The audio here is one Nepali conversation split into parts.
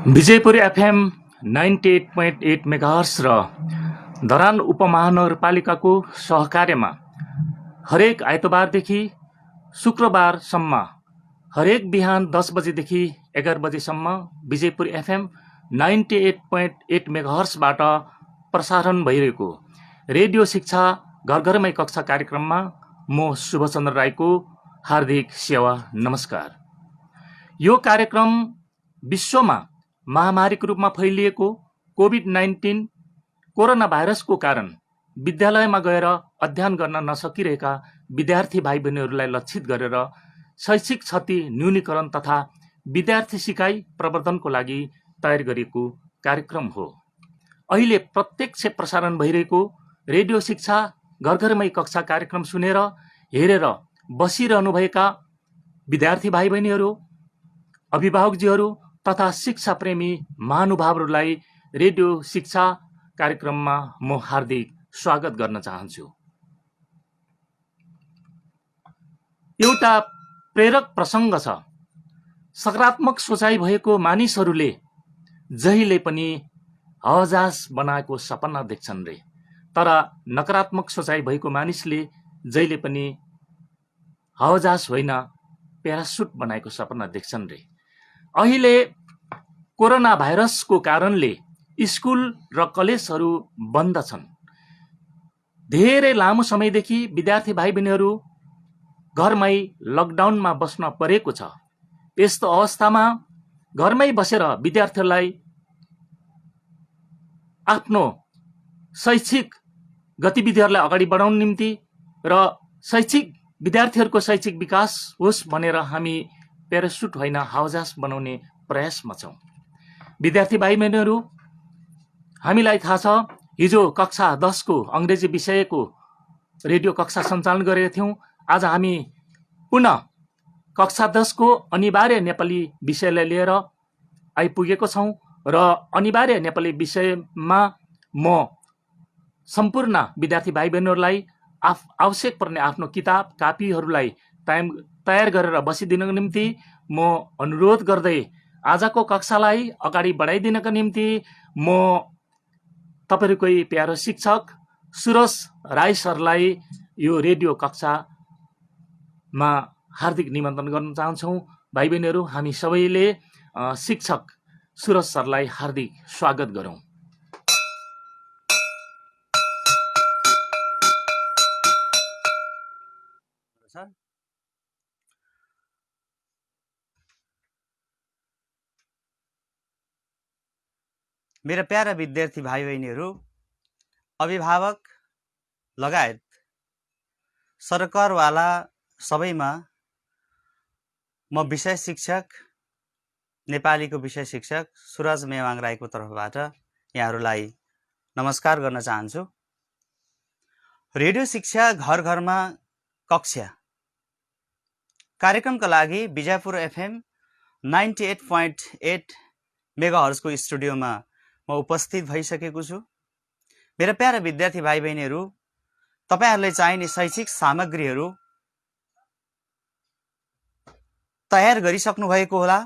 विजयपुर एफएम 98.8 मेगाहर्स र धरान उपमहानगरपालिकाको सहकार्यमा हरेक आइतबारदेखि शुक्रबारसम्म हरेक बिहान 10 बजेदेखि 11 बजेसम्म विजयपुर एफएम 98.8 मेगाहर्सबाट प्रसारण भइरहेको रेडियो शिक्षा घरघरमै कक्षा कार्यक्रममा म शुभचन्द्र राईको हार्दिक सेवा नमस्कार। यो कार्यक्रम विश्वमा महामारीको रूपमा फैलिएको कोभिड-19 कोरोना भाइरसको कारण विद्यालयमा गएर अध्ययन गर्न नसकिरहेका विद्यार्थी भाइ बहिनीहरूलाई लक्षित गरेर शैक्षिक क्षति न्यूनीकरण तथा विद्यार्थी सिकाइ प्रवर्धनको लागि तयार गरिएको कार्यक्रम हो। अहिले प्रत्यक्ष प्रसारण भइरहेको रेडियो शिक्षा घरघरमै कक्षा कार्यक्रम सुनेर हेरेर बसिरहनुभएका विद्यार्थी भाइ बहिनीहरू, अभिभावकजीहरू तथा शिक्षा प्रेमी महानुभावहरूलाई रेडियो शिक्षा कार्यक्रममा म हार्दिक स्वागत गर्न चाहन्छु। एउटा प्रेरक प्रसङ्ग छ। सकारात्मक सोचाइ भएको मानिसहरूले जहिले पनि हवाजहाज बनाएको सपना देख्छन् रे, तर नकारात्मक सोचाइ भएको मानिसले जहिले पनि हवाजहाज होइन प्यारासुट बनाएको सपना देख्छन् रे। अहिले कोरोना भाइरसको कारणले स्कुल र कलेजहरू बन्द छन्। धेरै लामो समयदेखि विद्यार्थी भाइ बहिनीहरू घरमै लकडाउनमा बस्न परेको छ। यस्तो अवस्थामा घरमै बसेर विद्यार्थीहरूलाई आफ्नो शैक्षिक गतिविधिहरूलाई अगाडि बढाउन निम्ति र विद्यार्थीहरूको शैक्षिक विकास होस् भनेर हामी प्यारासुट होइन हवाजहाज बनाउने प्रयासमा छौँ। विद्यार्थी भाइ बहिनीहरू, हामीलाई थाहा छ हिजो कक्षा 10 को अङ्ग्रेजी विषयको रेडियो कक्षा सञ्चालन गरेका थियौँ। आज हामी पुनः कक्षा 10 को अनिवार्य नेपाली विषयलाई लिएर आइपुगेको छौँ र अनिवार्य नेपाली विषयमा म सम्पूर्ण विद्यार्थी भाइ बहिनीहरूलाई आवश्यक पर्ने आफ्नो किताब कापीहरूलाई तयार गरेर बसिदिनको निम्ति म अनुरोध गर्दै आजको कक्षालाई अगाडि बढाइदिनका निम्ति म तपाईहरुकै प्यारो शिक्षक सुरज राई सरलाई यो रेडियो कक्षामा हार्दिक निमन्त्रण गर्न चाहन्छौँ। भाइ बहिनीहरू, हामी सबैले शिक्षक सुरज सरलाई हार्दिक स्वागत गरौँ। मेरा प्यारा विद्यार्थी भाइ बहिनीहरू, अभिभावक लगायत सरकारवाला सबैमा म विषय शिक्षक नेपालीको विषय शिक्षक सुरज मेवाङ राईको तर्फबाट यहाँहरूलाई नमस्कार गर्न चाहन्छु। रेडियो शिक्षा घर घरमा कक्षा कार्यक्रमका लागि विजयपुर एफएम 98.8 मेगाहर्जको स्टुडियोमा म उपस्थित भइसकेको छु। मेरा प्यारा विद्यार्थी भाइ बहिनीहरू, तपाईहरुलाई चाहिने शैक्षिक सामग्रीहरू तयार गरिसक्नु भएको होला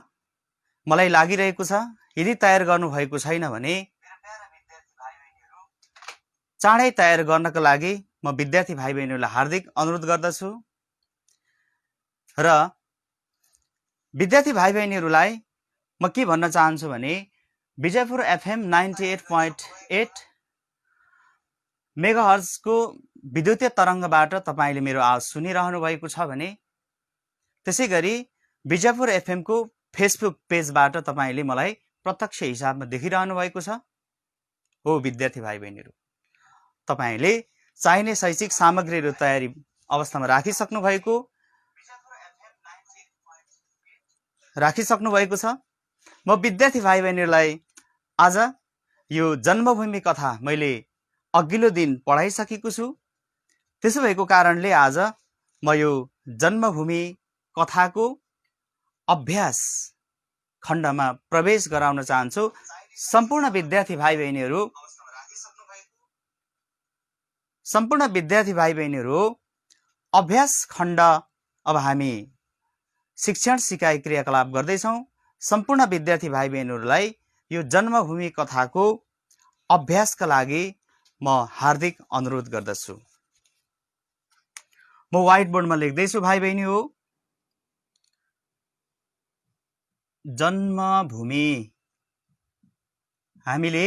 मलाई लागिरहेको छ। यदि तयार गर्नु भएको छैन भने चाँडै तयार गर्नका लागि म विद्यार्थी भाइ बहिनीहरूलाई हार्दिक अनुरोध गर्दछु र विद्यार्थी भाइ बहिनीहरूलाई म के भन्न चाहन्छु भने विजयपुर एफएम 98.8 मेगाहर्जको विद्युतीय तरङ्गबाट तपाईले मेरो आवाज सुनिरहनु भएको छ भने त्यसैगरी विजयपुर एफएम को फेसबुक पेजबाट तपाईले मलाई प्रत्यक्ष हिसाबमा देखिरहनु भएको छ। हो विद्यार्थी भाइ बहिनीहरू, तपाईले चाहिने शैक्षिक सामग्रीहरू तयारी अवस्थामा राखिसक्नु भएको छ। म विद्यार्थी भाइ बहिनीहरूलाई आज यो जन्मभूमि कथा मैले अघिल्लो दिन पढाइसकेको छु। त्यसो भएको कारणले आज म यो जन्मभूमि कथाको अभ्यास खण्डमा प्रवेश गराउन चाहन्छु। सम्पूर्ण विद्यार्थी भाइ बहिनीहरू अभ्यास खण्ड अब हामी शिक्षण सिकाइ क्रियाकलाप गर्दैछौँ। सम्पूर्ण विद्यार्थी भाइ बहिनीहरूलाई यो जन्मभूमि कथाको अभ्यासका लागि म हार्दिक अनुरोध गर्दछु। म व्हाइट बोर्डमा लेख्दैछु भाइ बहिनी हो, जन्मभूमि। हामीले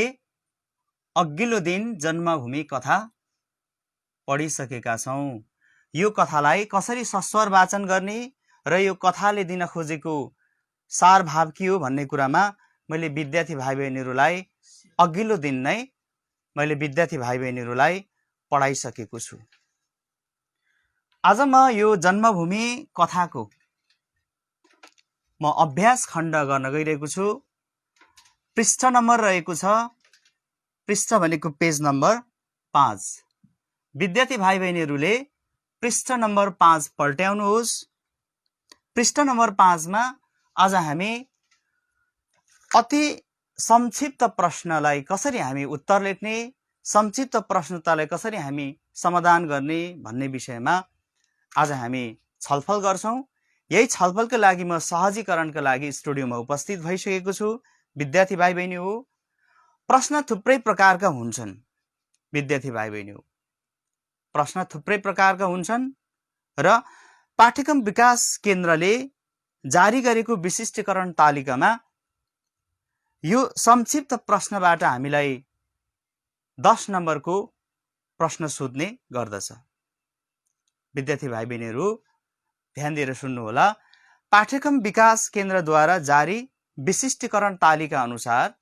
अघिल्लो दिन जन्मभूमि कथा पढिसकेका छौँ। यो कथालाई कसरी सस्वर वाचन गर्ने र यो कथाले दिन खोजेको सार भाव के हो भन्ने कुरामा मैले विद्यार्थी भाइ बहिनीहरूलाई अघिल्लो दिन नै पढाइसकेको छु। आज म यो जन्मभूमि कथाको म अभ्यास खण्ड गर्न गइरहेको छु। पृष्ठ नम्बर रहेको छ, पृष्ठ भनेको पेज नम्बर 5। विद्यार्थी भाइ बहिनीहरूले पृष्ठ नम्बर 5 पल्ट्याउनुहोस्। पृष्ठ नम्बर 5 मा आज हामी अति संक्षिप्त प्रश्नलाई कसरी हामी उत्तर लेख्ने, संक्षिप्त प्रश्नोत्तरलाई कसरी हामी समाधान गर्ने भन्ने विषयमा आज हामी छलफल गर्छौं। यही छलफलका लागि म सहजीकरणका लागि स्टुडियोमा उपस्थित भइसकेको छु। विद्यार्थी भाइ बहिनी हो, प्रश्न थुप्रै प्रकारका हुन्छन्। विद्यार्थी भाइ बहिनी हो, प्रश्न थुप्रै प्रकारका हुन्छन् र पाठ्यक्रम विकास केन्द्रले जारी गरेको विशिष्टीकरण तालिकामा यो संक्षिप्त प्रश्नबाट हामीलाई 10 नम्बरको प्रश्न सोध्ने गर्दछ। विद्यार्थी भाइ बहिनीहरू ध्यान दिएर सुन्नुहोला। पाठ्यक्रम विकास केन्द्रद्वारा जारी विशिष्टीकरण तालिका अनुसार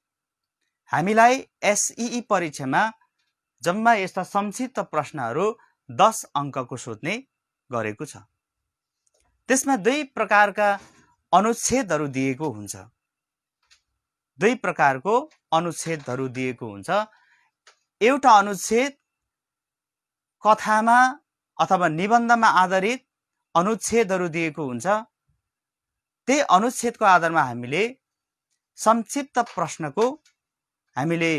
हामीलाई एसईई परीक्षामा जम्मा यस्ता संक्षिप्त प्रश्नहरू 10 अङ्कको सोध्ने गरेको छ। त्यसमा दुई प्रकारका अनुच्छेदहरू दिएको हुन्छ। दुई प्रकारको अनुच्छेदहरू दिएको हुन्छ। एउटा अनुच्छेद कथामा अथवा निबन्धमा आधारित अनुच्छेदहरू दिएको हुन्छ। त्यही अनुच्छेदको आधारमा हामीले संक्षिप्त प्रश्नको हामीले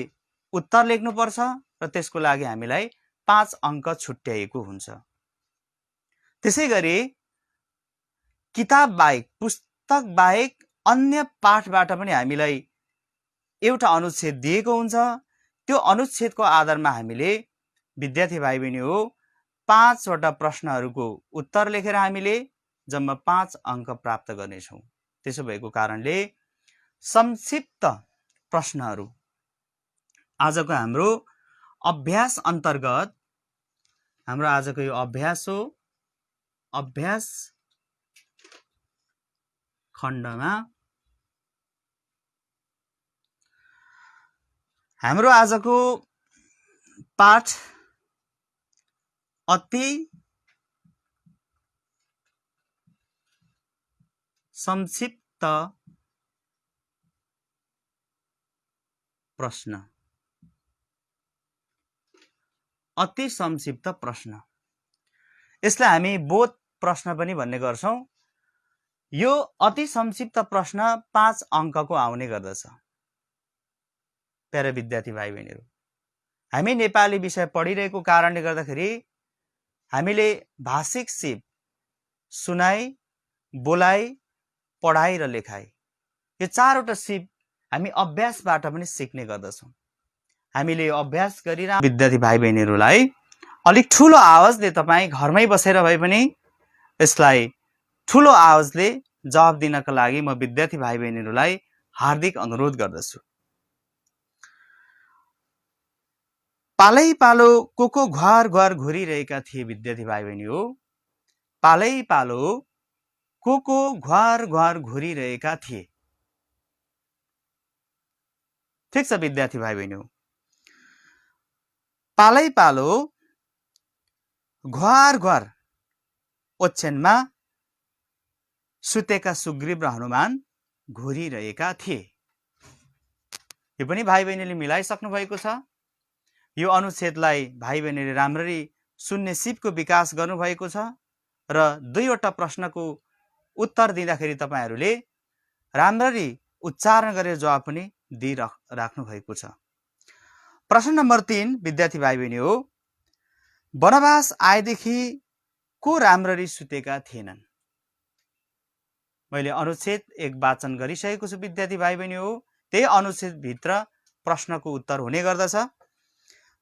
उत्तर लेख्नुपर्छ र त्यसको लागि हामीलाई 5 अङ्क छुट्याइएको हुन्छ। त्यसैगरी किताब बाहेक, पुस्तक बाहेक अन्य पाठबाट पनि हामीलाई एउटा अनुच्छेद दिएको हुन्छ। त्यो अनुच्छेदको आधारमा हामीले विद्यार्थी भाइ बहिनी हो 5 वटा प्रश्नहरूको उत्तर लेखेर हामीले जम्मा 5 अङ्क प्राप्त गर्नेछौँ। त्यसो भएको कारणले संक्षिप्त प्रश्नहरू आजको हाम्रो अभ्यास अन्तर्गत, हाम्रो आजको यो अभ्यास हो। अभ्यास खण्डमा हाम्रो आजको पाठ अति संक्षिप्त प्रश्न। अति संक्षिप्त प्रश्न, यसलाई हामी बोध प्रश्न पनि भन्ने गर्छौं। यो अति संक्षिप्त प्रश्न 5 अङ्कको आउने गर्दछ। प्यारा विद्यार्थी भाइ बहिनीहरू, हामी नेपाली विषय पढिरहेको कारणले गर्दाखेरि हामीले भाषिक सिप, सुनाइ, बोलाइ, पढाइ र लेखाइ, यो 4वटा सिप हामी अभ्यासबाट पनि सिक्ने गर्दछौँ। हामीले यो अभ्यास गरिरह विद्यार्थी भाइ बहिनीहरूलाई अलिक ठुलो आवाजले तपाईँ घरमै बसेर भए पनि यसलाई ठुलो आवाजले जवाब दिनका लागि म विद्यार्थी भाइ बहिनीहरूलाई हार्दिक अनुरोध गर्दछु। पालै पालो को घुवार घुवार घुरिरहेका थिए। विद्यार्थी भाइ बहिनी हो, पालै पालो को घुवार घुवार घुरिरहेका थिए। ठिक छ विद्यार्थी भाइ बहिनी हो, पालै पालो घुवार घुवार ओछ्यानमा सुतेका सुग्रीव र हनुमान घुरिरहेका थिए। यो पनि भाइ बहिनीले मिलाइसक्नु भएको छ। यो अनुच्छेदलाई भाइ बहिनीले राम्ररी सुन्ने सिपको विकास गर्नुभएको छ र 2वटा प्रश्नको उत्तर दिँदाखेरि तपाईहरूले राम्ररी उच्चारण गरेर जवाब पनि दिइराख्नु भएको छ। प्रश्न नम्बर 3 विद्यार्थी भाइ बहिनी हो, वनवास आएदेखि को राम्ररी सुतेका थिएनन्। मैले अनुच्छेद 1 वाचन गरिसकेको छु विद्यार्थी भाइ बहिनी हो। त्यही अनुच्छेदभित्र प्रश्नको उत्तर हुने गर्दछ।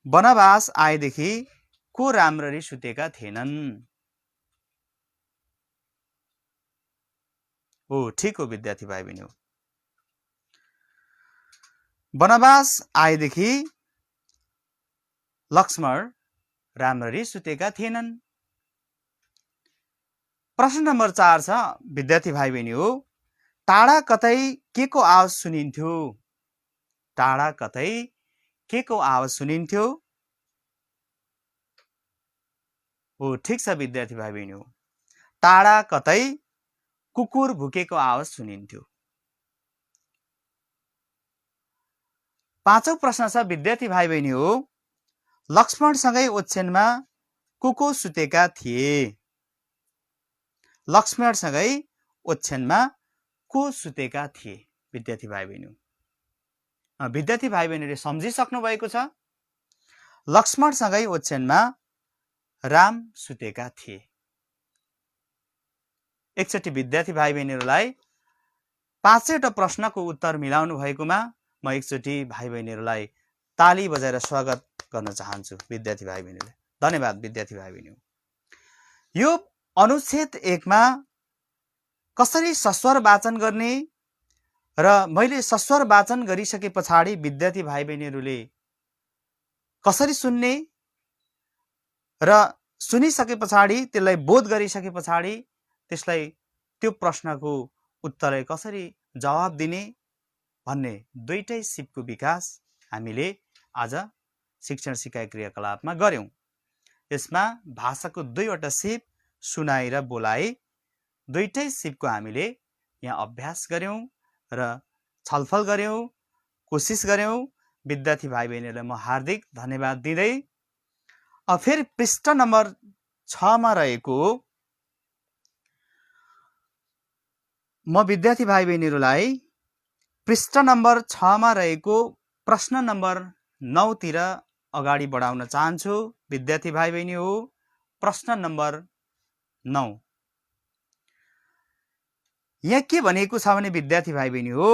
वनवास आएदेखि को राम्ररी सुतेका थिएनन्? हो, ठिक हो विद्यार्थी भाइ बहिनी हो। वनवास आएदेखि लक्ष्मण राम्ररी सुतेका थिएनन्। प्रश्न नम्बर 4 छ विद्यार्थी भाइ बहिनी हो, टाढा कतै के को आवाज सुनिन्थ्यो? टाढा कतै के को आवाज सुनिन्थ्यो? हो, ठिक छ विद्यार्थी भाइ बहिनी हो। टाढा कतै कुकुर भुकेको आवाज सुनिन्थ्यो। 5औं प्रश्न छ विद्यार्थी भाइ बहिनी हो, लक्ष्मणसँगै ओछ्यानमा को सुतेका थिए? लक्ष्मणसँगै ओछ्यानमा को सुतेका थिए? विद्यार्थी भाइ बहिनी हो। विद्यार्थी भाइ बहिनीले सम्झिसक्नु भएको छ। लक्ष्मणसँगै ओछ्यानमा राम सुतेका थिए। एकचोटि विद्यार्थी भाइ बहिनीहरूलाई 5वटा प्रश्नको उत्तर मिलाउनु भएकोमा म एकचोटि भाइ बहिनीहरूलाई ताली बजाएर स्वागत गर्न चाहन्छु। विद्यार्थी भाइ बहिनीले धन्यवाद। विद्यार्थी भाइ बहिनी, यो अनुच्छेद 1 मा कसरी सस्वर वाचन गर्ने र मैले सस्वर वाचन गरिसके पछाडि विद्यार्थी भाइ बहिनीहरूले कसरी सुन्ने र सुनिसके पछाडि त्यसलाई बोध गरिसके पछाडि त्यसलाई त्यो प्रश्नको उत्तरलाई कसरी जवाब दिने भन्ने दुईटै सिपको विकास हामीले आज शिक्षण सिकाइ क्रियाकलापमा गर्यौं। यसमा भाषाको दुईवटा सिप सुनाइ र बोलाइ दुईटै सिपको हामीले यहाँ अभ्यास गर्यौं र छलफल गर्यौं, कोसिस गर्यौं। विद्यार्थी भाइ बहिनीहरूलाई म हार्दिक धन्यवाद दिँदै फेरि पृष्ठ नम्बर 6 मा रहेको म विद्यार्थी भाइ बहिनीहरूलाई पृष्ठ नम्बर 6 मा रहेको प्रश्न नम्बर 9 तिर अगाडि बढाउन चाहन्छु। विद्यार्थी भाइ बहिनी हो, प्रश्न नम्बर 9 यहाँ के भनेको छ भने विद्यार्थी भाइ बहिनी हो,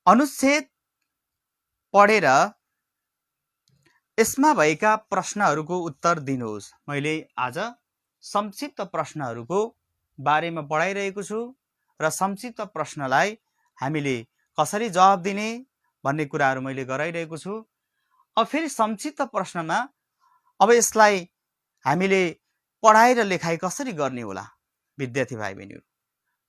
अनुच्छेद पढेर यसमा भएका प्रश्नहरूको उत्तर दिनुहोस्। मैले आज संक्षिप्त प्रश्नहरूको बारेमा पढाइरहेको छु र संक्षिप्त प्रश्नलाई हामीले कसरी जवाब दिने भन्ने कुराहरू मैले गराइरहेको छु। अब फेरि संक्षिप्त प्रश्नमा अब यसलाई हामीले पढाइ र लेखाइ कसरी गर्ने होला? विद्यार्थी भाइ बहिनीहरू,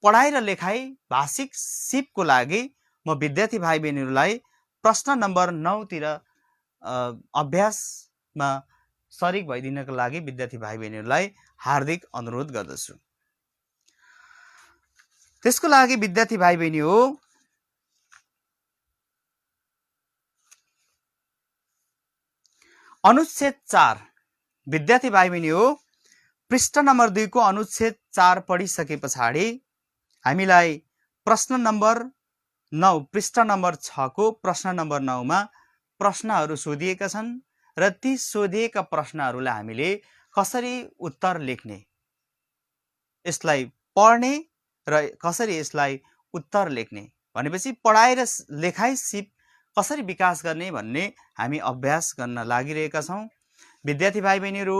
पढाइ र लेखाइ भाषिक सिपको लागि म विद्यार्थी भाइ बहिनीहरूलाई प्रश्न नम्बर 9 तिर अभ्यासमा सरिक भइदिनको लागि विद्यार्थी भाइ बहिनीहरूलाई हार्दिक अनुरोध गर्दछु। त्यसको लागि विद्यार्थी भाइ बहिनी हो, अनुच्छेद 4 विद्यार्थी भाइ बहिनी हो, पृष्ठ नम्बर 2 को अनुच्छेद 4 पढिसके पछाडि हामीलाई प्रश्न नम्बर 9 पृष्ठ नम्बर 6 को प्रश्न नम्बर 9 मा प्रश्नहरू सोधिएका छन् र ती सोधिएका प्रश्नहरूलाई हामीले कसरी उत्तर लेख्ने, यसलाई पढ्ने र कसरी यसलाई उत्तर लेख्ने भनेपछि पढाइ र लेखाइ सिप कसरी विकास गर्ने भन्ने हामी अभ्यास गर्न लागिरहेका छौं। विद्यार्थी भाइ बहिनीहरू,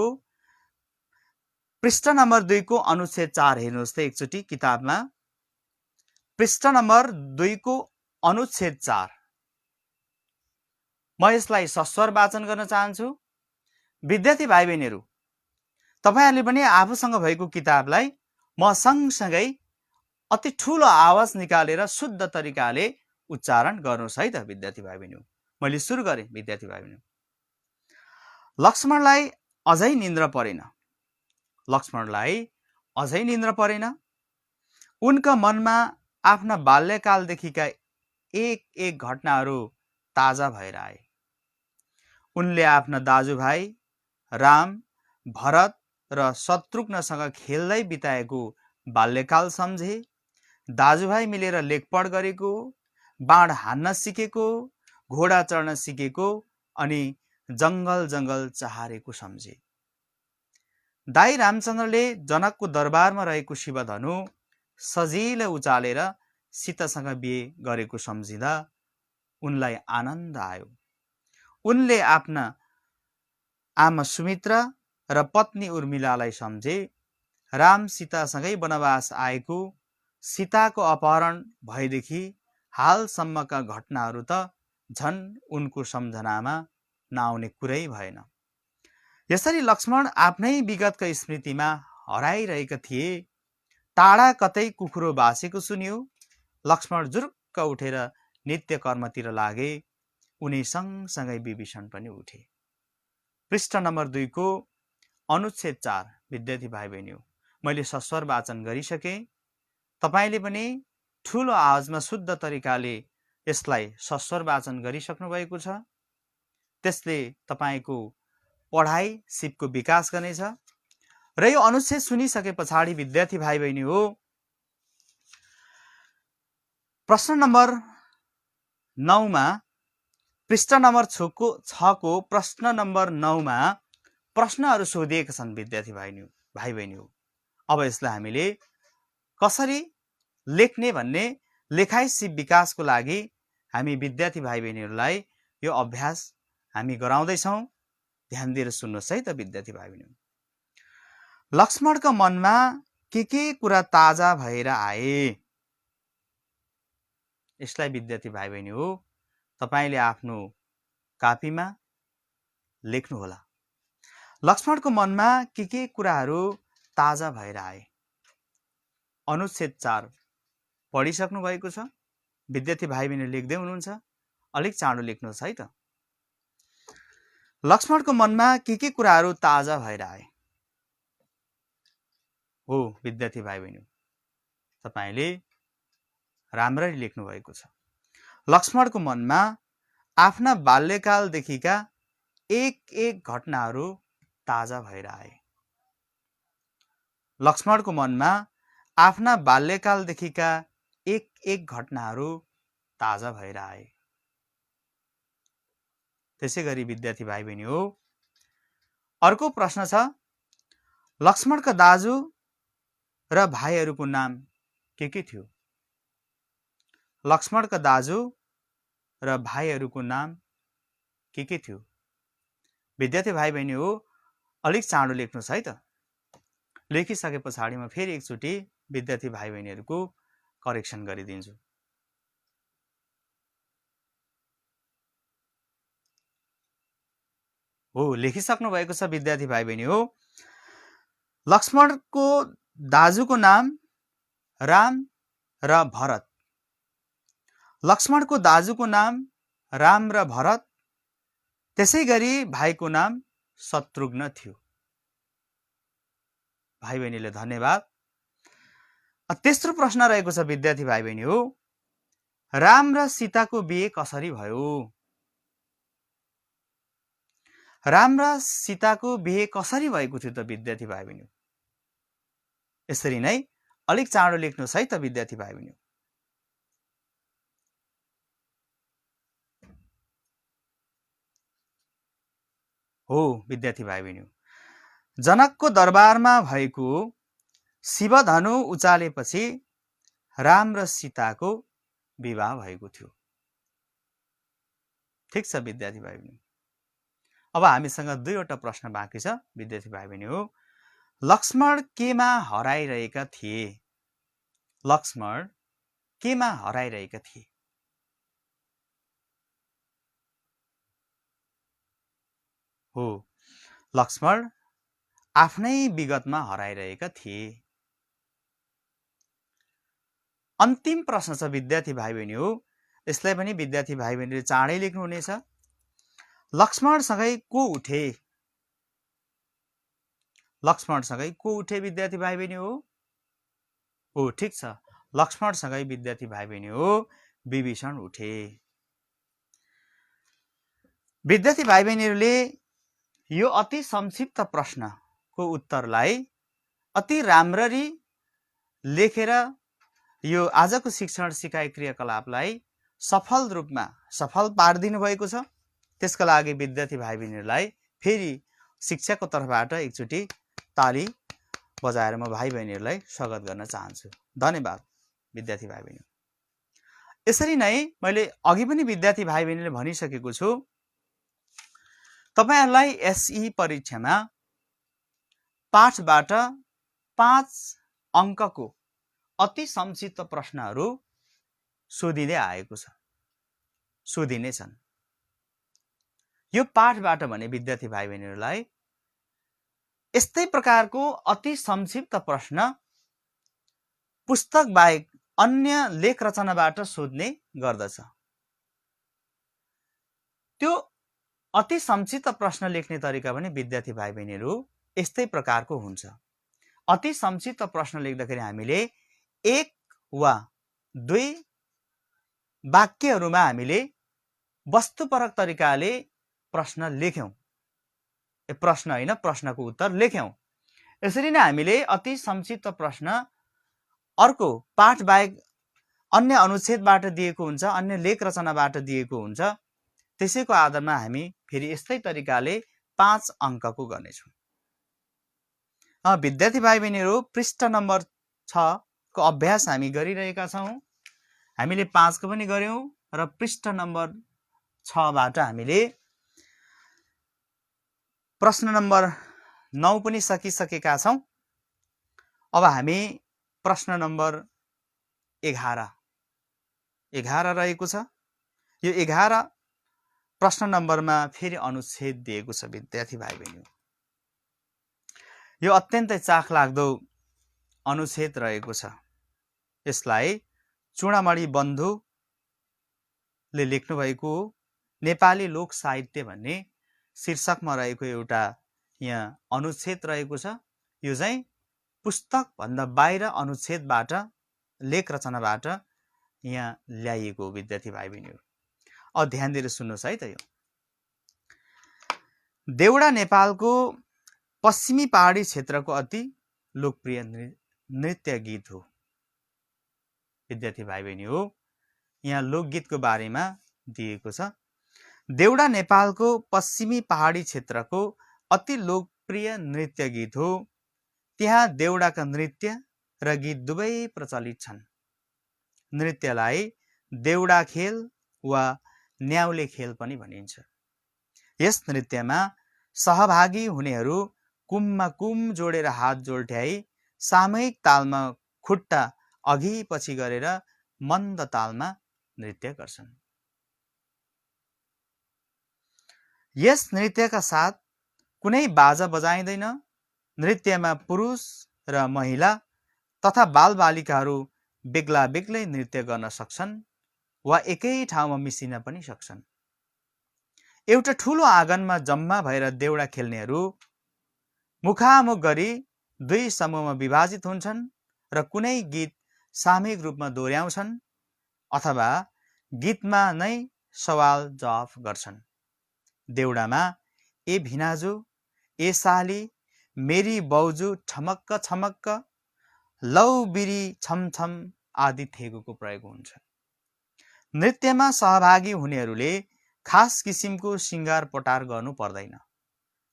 पृष्ठ नम्बर 2 को अनुच्छेद 4 हेर्नुहोस् त एकचोटि किताबमा। पृष्ठ नम्बर 2 को अनुच्छेद 4 म यसलाई सस्वर वाचन गर्न चाहन्छु। विद्यार्थी भाइ बहिनीहरू, तपाईहरुले पनि आफूसँग भएको किताबलाई म सँगसँगै अति ठूलो आवाज निकालेर शुद्ध तरिकाले उच्चारण गर्नुहोस् है त विद्यार्थी भाइ बहिनी। मैले सुरु गरे विद्यार्थी भाइ बहिनी। लक्ष्मणलाई अझै निन्द्रा परेन। लक्ष्मणलाई अझै निन्द्रा परेन। उनका मनमा आफ्ना बाल्यकालदेखिका एक एक घटनाहरू ताजा भएर आए। उनले आफ्ना दाजुभाइ राम, भरत र शत्रुघ्नसँग खेल्दै बिताएको बाल्यकाल सम्झे। दाजुभाइ मिलेर लेखपढ गरेको, बाण हान्न सिकेको, घोडा चढ्न सिकेको अनि जंगल जंगल चहारेको सम्झे। दाई रामचन्द्रले जनकको दरबारमा रहेको शिवधनु सजिलै उचालेर सीतासँग बिहे गरेको सम्झिँदा उनलाई आनन्द आयो। उनले आफ्ना आमा सुमित्रा र पत्नी उर्मिलालाई सम्झे। राम सीतासँगै वनवास आएको, सीताको अपहरण भएदेखि हालसम्मका घटनाहरू त झन् उनको सम्झनामा नआउने कुरै भएन। यसरी लक्ष्मण आफ्नै विगतका स्मृतिमा हराइरहेका थिए। टाढा कतै कुखुरो बासेको सुन्यो। लक्ष्मण जुरुक्क उठेर नित्य कर्मतिर लागे। उनी सँगसँगै विभीषण पनि उठे। पृष्ठ नम्बर 2 को अनुच्छेद 4 विद्यार्थी भाइ बहिनी हो। मैले सस्वर वाचन गरिसकेँ। तपाईले पनि ठुलो आवाजमा शुद्ध तरिकाले यसलाई सस्वर वाचन गरिसक्नु भएको छ। त्यसले तपाईको पढाइ सिपको विकास गर्नेछ। र यो अनुच्छेद सुनिसके पछाडि विद्यार्थी भाइ बहिनी हो, प्रश्न नम्बर 9 मा, पृष्ठ नम्बर 6 को प्रश्न नम्बर 9 मा प्रश्नहरू सोधिएका छन् विद्यार्थी भाइ बहिनी हो। अब यसलाई हामीले कसरी लेख्ने भन्ने लेखाइ सिप विकासको लागि हामी विद्यार्थी भाइ बहिनीहरूलाई यो अभ्यास हामी गराउँदैछौँ। ध्यान दिएर सुन्नुहोस् है त विद्यार्थी भाइ बहिनी। लक्ष्मणका मनमा के कुरा ताजा भएर आए? यसलाई विद्यार्थी भाइ बहिनी हो तपाईले आफ्नो कापीमा लेख्नुहोला। लक्ष्मणको मनमा के कुराहरू ताजा भएर आए? अनुच्छेद 4 पढिसक्नु भएको छ। विद्यार्थी भाइ बहिनी लेख्दै हुनुहुन्छ, अलिक चाँडो लेख्नुहोस् है त। लक्ष्मणको मनमा के कुराहरू ताजा भएर आए? हो विद्यार्थी भाइ बहिनी, तपाईले राम्ररी लेख्नु भएको छ। लक्ष्मणको मनमा आफ्ना बाल्यकालदेखिका एक घटनाहरू ताजा भएर आए। लक्ष्मणको मनमा आफ्ना बाल्यकालदेखिका एक घटनाहरू ताजा भएर आए। त्यसै गरी विद्यार्थी भाइ बहिनी हो, अर्को प्रश्न छ, लक्ष्मणका दाजु र भाइहरूको नाम के थियो? लक्ष्मणका दाजु र भाइहरूको नाम के थियो? विद्यार्थी भाइ बहिनी हो, अलिक चाँडो लेख्नुहोस् है त। लेखिसके पछाडि म फेरि एकचोटि विद्यार्थी भाइ बहिनीहरूको करेक्सन गरिदिन्छु। हो लेखिसक्नु भएको छ विद्यार्थी भाइ बहिनी हो। लक्ष्मणको दाजुको नाम राम र भरत। लक्ष्मणको दाजुको नाम राम र भरत, त्यसै गरी भाइको नाम शत्रुघ्न थियो। भाइ बहिनीले धन्यवाद। तेस्रो प्रश्न रहेको छ विद्यार्थी भाइ बहिनी हो, राम र सीताको बिहे कसरी भयो? राम र सीताको बिहे कसरी भएको थियो त विद्यार्थी भाइ बहिनी? यसरी नै अलिक चाँडो लेख्नुहोस् है त विद्यार्थी भाइ बहिनी। हो विद्यार्थी भाइ बहिनी, जनकको दरबारमा भएको शिवधनु उचालेपछि राम र सीताको विवाह भएको थियो। ठिक छ विद्यार्थी भाइ बहिनी। अब हामीसँग 2वटा प्रश्न बाँकी छ विद्यार्थी भाइ बहिनी हो। लक्ष्मण केमा हराइरहेका थिए? लक्ष्मण केमा हराइरहेका थिए? हो लक्ष्मण आफ्नै विगतमा हराइरहेका थिए। अन्तिम प्रश्न छ विद्यार्थी भाइ बहिनी हो, यसलाई पनि विद्यार्थी भाइ बहिनीले चाँडै लेख्नुहुनेछ। लक्ष्मणसँगै को उठे? लक्ष्मणसँगै को उठे विद्यार्थी भाइ बहिनी हो? हो ठिक छ, लक्ष्मणसँगै विद्यार्थी भाइ बहिनी हो विभीषण उठे। विद्यार्थी भाइ बहिनीहरूले यो अति संक्षिप्त प्रश्नको उत्तरलाई अति राम्ररी लेखेर यो आजको शिक्षण सिकाइ क्रियाकलापलाई सफल रूपमा सफल पारिदिनु भएको छ। त्यसका लागि विद्यार्थी भाइ बहिनीहरूलाई फेरि शिक्षकको तर्फबाट एकचोटि ताली बजाएर म भाइ बहिनीहरूलाई स्वागत गर्न चाहन्छु। धन्यवाद विद्यार्थी भाइ बहिनी। यसरी नै मैले अघि पनि विद्यार्थी भाइ बहिनीले भनिसकेको छु, तपाईहरुलाई एसई परीक्षामा पाठबाट 5 अङ्कको अति संक्षिप्त प्रश्नहरू सोधिँदै आएको छ, सोधिने छन्। यो पाठबाट भने विद्यार्थी भाइ बहिनीहरूलाई यस्तै प्रकारको अति संक्षिप्त प्रश्न पुस्तक बाहेक अन्य लेख रचनाबाट सोध्ने गर्दछ। त्यो अति संक्षिप्त प्रश्न लेख्ने तरिका पनि विद्यार्थी भाइ बहिनीहरू यस्तै प्रकारको हुन्छ। अति संक्षिप्त प्रश्न लेख्दाखेरि हामीले 1 वा 2 वाक्यहरूमा हामीले वस्तुपरक तरिकाले प्रश्न लेख्यौं। प्रश्न हैन, प्रश्नको उत्तर लेख्यौं। यसरी नै हामीले अति संक्षिप्त प्रश्न अर्को पाठ बाहेक अन्य अनुच्छेदबाट दिएको हुन्छ, अन्य लेख रचनाबाट दिएको हुन्छ। त्यसैको आधारमा हामी फेरि यस्तै तरिकाले 5 अङ्कको गर्नेछौँ। विद्यार्थी भाइ बहिनीहरू, पृष्ठ नम्बर 6 को अभ्यास हामी गरिरहेका छौँ। हामीले 5 को पनि गर्यौं र पृष्ठ नम्बर 6 बाट हामीले प्रश्न नम्बर 9 पनि सकिसकेका छौं। अब हामी प्रश्न नम्बर 11 रहेको छ। यो 11 प्रश्न नम्बरमा फेरि अनुच्छेद दिएको छ विद्यार्थी भाइ बहिनी। यो अत्यन्तै चाखलाग्दो अनुच्छेद रहेको छ। यसलाई चूडामणि बन्धुले लेख्नु भएको नेपाली लोक साहित्य भन्ने शीर्षकमा रहेको एउटा यहाँ अनुच्छेद रहेको छ। यो चाहिँ पुस्तक भन्दा बाहिर अनुच्छेदबाट लेख रचनाबाट यहाँ ल्याइएको विद्यार्थी भाइ बहिनीहरू। अब ध्यान दिएर सुन्नुहोस् है त। यो देउडा नेपालको पश्चिमी पहाडी क्षेत्रको अति लोकप्रिय नृत्य गीत हो। विद्यार्थी भाइ बहिनी हो, यहाँ लोकगीतको बारेमा दिएको छ। देउडा नेपालको पश्चिमी पहाडी क्षेत्रको अति लोकप्रिय नृत्य गीत हो। त्यहाँ देउडाका नृत्य र गीत दुवै प्रचलित छन्। नृत्यलाई देउडा खेल वा न्याउले खेल पनि भनिन्छ। यस नृत्यमा सहभागी हुनेहरू कुममा कुम जोडेर हात जोल्ट्याई सामूहिक तालमा खुट्टा अघि पछि गरेर मन्द तालमा नृत्य गर्छन्। यस नृत्यका साथ कुनै बाजा बजाइँदैन। नृत्यमा पुरुष र महिला तथा बालबालिकाहरू बेग्ला बेग्लै नृत्य गर्न सक्छन् वा एकै ठाउँमा मिसिन पनि सक्छन्। एउटा ठूलो आँगनमा जम्मा भएर देउडा खेल्नेहरू मुखामुख गरी 2 समूहमा विभाजित हुन्छन् र कुनै गीत सामूहिक रूपमा दोहोर्याउँछन् अथवा गीतमा नै सवाल जवाफ गर्छन्। देउडामा ए भिनाजु, ए साली, मेरी बाउजू, छमक्क छमक्क, लौ बिरी छमछम आदि थेगोको प्रयोग हुन्छ। नृत्यमा सहभागी हुनेहरूले खास किसिमको सिंगार पटार गर्नु पर्दैन।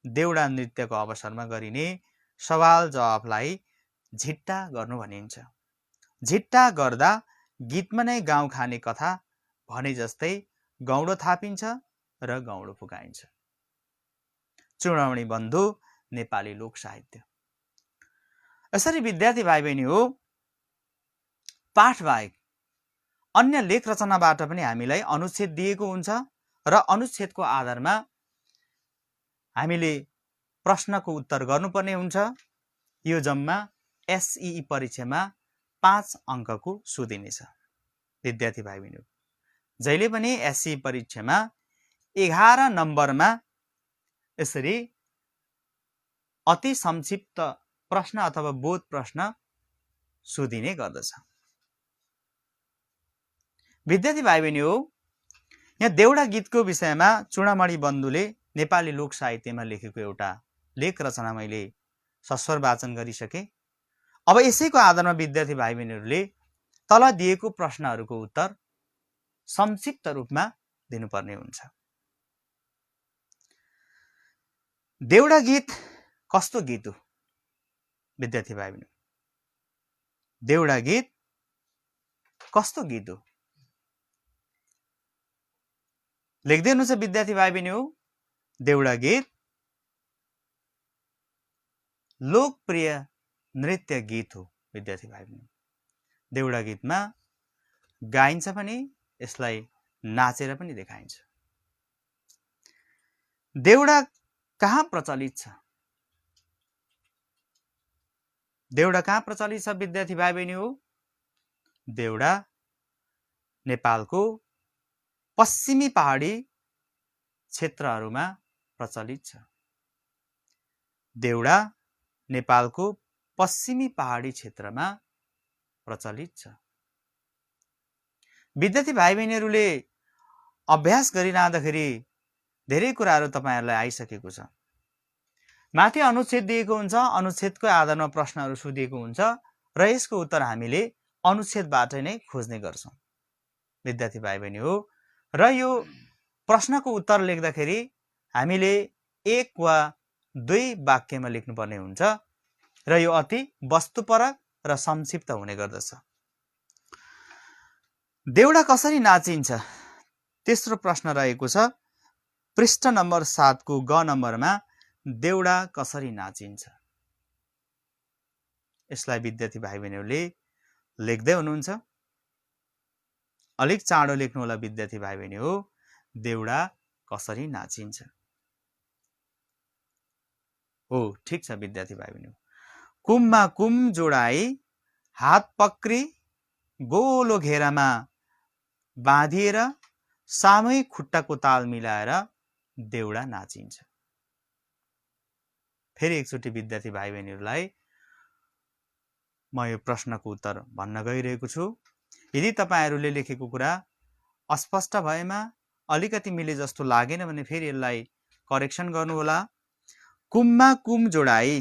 देउडा नृत्यको अवसरमा गरिने सवाल जवाफलाई झिट्टा गर्नु भनिन्छ। झिट्टा गर्दा गीतमा नै गाउँ खाने कथा भने जस्तै गौडो थापिन्छ र गौडो फुकाइन्छ। चूडामणि बन्धु नेपाली लोक साहित्य। यसरी विद्यार्थी भाइ बहिनी हो, पाठ बाहेक अन्य लेख रचनाबाट पनि हामीलाई अनुच्छेद दिएको हुन्छ र अनुच्छेदको आधारमा हामीले प्रश्नको उत्तर गर्नुपर्ने हुन्छ। यो जम्मा एसई परीक्षामा 5 अङ्कको सोधिनेछ। विद्यार्थी भाइ बहिनी, जहिले पनि एसई परीक्षामा 11 नम्बरमा यसरी अति संक्षिप्त प्रश्न अथवा बोध प्रश्न सोधिने गर्दछ। विद्यार्थी भाइ बहिनी हो, यहाँ देउडा गीतको विषयमा चूडामणि बन्धुले नेपाली लोक साहित्यमा लेखेको एउटा लेख रचना मैले सस्वर वाचन गरिसके। अब यसैको आधारमा विद्यार्थी भाइ बहिनीहरूले तल दिएको प्रश्नहरूको उत्तर संक्षिप्त रूपमा दिनुपर्ने हुन्छ। देउडा गीत कस्तो गीत हो? विद्यार्थी भाइ बहिनी, देउडा गीत कस्तो गीत हो? लेख्दै हुनुहुन्छ विद्यार्थी भाइ बहिनी हो। देउडा गीत लोकप्रिय नृत्य गीत हो विद्यार्थी भाइ बहिनी। देउडा गीतमा गाइन्छ पनि, यसलाई नाचेर पनि देखाइन्छ। देउडा कहाँ प्रचलित छ? देउडा कहाँ प्रचलित छ विद्यार्थी भाइ बहिनी हो? देउडा नेपालको पश्चिमी पहाडी क्षेत्रहरूमा प्रचलित छ। देउडा नेपालको पश्चिमी पहाडी क्षेत्रमा प्रचलित छ। विद्यार्थी भाइ बहिनीहरूले अभ्यास गरिरहँदाखेरि धेरै कुराहरू तपाईहरुलाई आइसकेको छ। माथि अनुच्छेद दिएको हुन्छ, अनुच्छेदको आधारमा प्रश्नहरू सोधिएको हुन्छ र यसको उत्तर हामीले अनुच्छेदबाट नै खोज्ने गर्छौं विद्यार्थी भाइ बहिनी हो। र यो प्रश्नको उत्तर लेख्दाखेरि हामीले 1 वा 2 वाक्यमा लेख्नुपर्ने हुन्छ र यो अति वस्तुपरक र संक्षिप्त हुने गर्दछ। देउडा कसरी नाचिन्छ? तेस्रो प्रश्न रहेको छ पृष्ठ नम्बर 7 को ग नम्बरमा देउडा कसरी नाचिन्छ? यसलाई विद्यार्थी भाइ बहिनीहरूले लेख्दै हुनुहुन्छ, अलिक चाँडो लेख्नु होला विद्यार्थी भाइ बहिनी हो। देउडा कसरी नाचिन्छ? हो, ठीक छ विद्यार्थी भाइ बहिनी। कुममा कुम जोडाई, हात पक्री, गोलो घेरामा बाँधिएर सामूहिक खुट्टाको ताल मिलाएर देउडा नाचिन्छ। फेरि एकचोटि विद्यार्थी भाइ बहिनीहरूलाई म यो प्रश्नको उत्तर भन्न गइरहेको छु। यदि तपाईहरुले लेखेको कुरा अस्पष्ट भएमा, अलिकति मिले जस्तो लागेन भने फेरि यसलाई करेक्सन गर्नु होला। कुममा कुम जोडाई,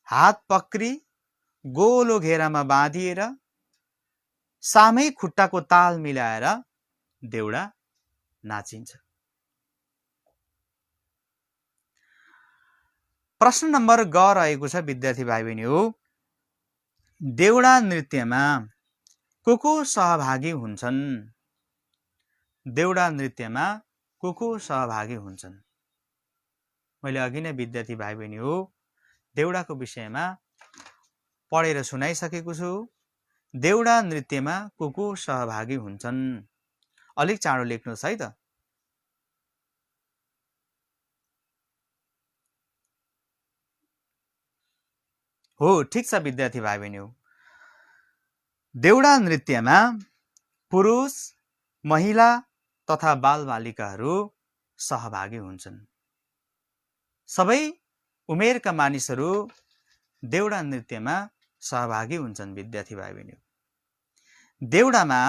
हात पक्री, गोलो घेरामा बाँधिएर सामूहिक खुट्टाको ताल मिलाएर देउडा नाचिन्छ। प्रश्न नम्बर ग रहेको छ विद्यार्थी भाइ बहिनी हो। देउडा नृत्यमा को सहभागी हुन्छन्? देउडा नृत्यमा को सहभागी हुन्छन्? मैले अघि नै विद्यार्थी भाइ बहिनी हो देउडाको विषयमा पढेर सुनाइसकेको छु। देउडा नृत्यमा को सहभागी हुन्छन्? अलिक चाँडो लेख्नुहोस् है त। हो, ठीक छ विद्यार्थी भाइ बहिनी हो। देउडा नृत्यमा पुरुष, महिला तथा बालबालिकाहरू सहभागी हुन्छन्। सबै उमेरका मानिसहरू देउडा नृत्यमा सहभागी हुन्छन् विद्यार्थी भाइ बहिनी। देउडामा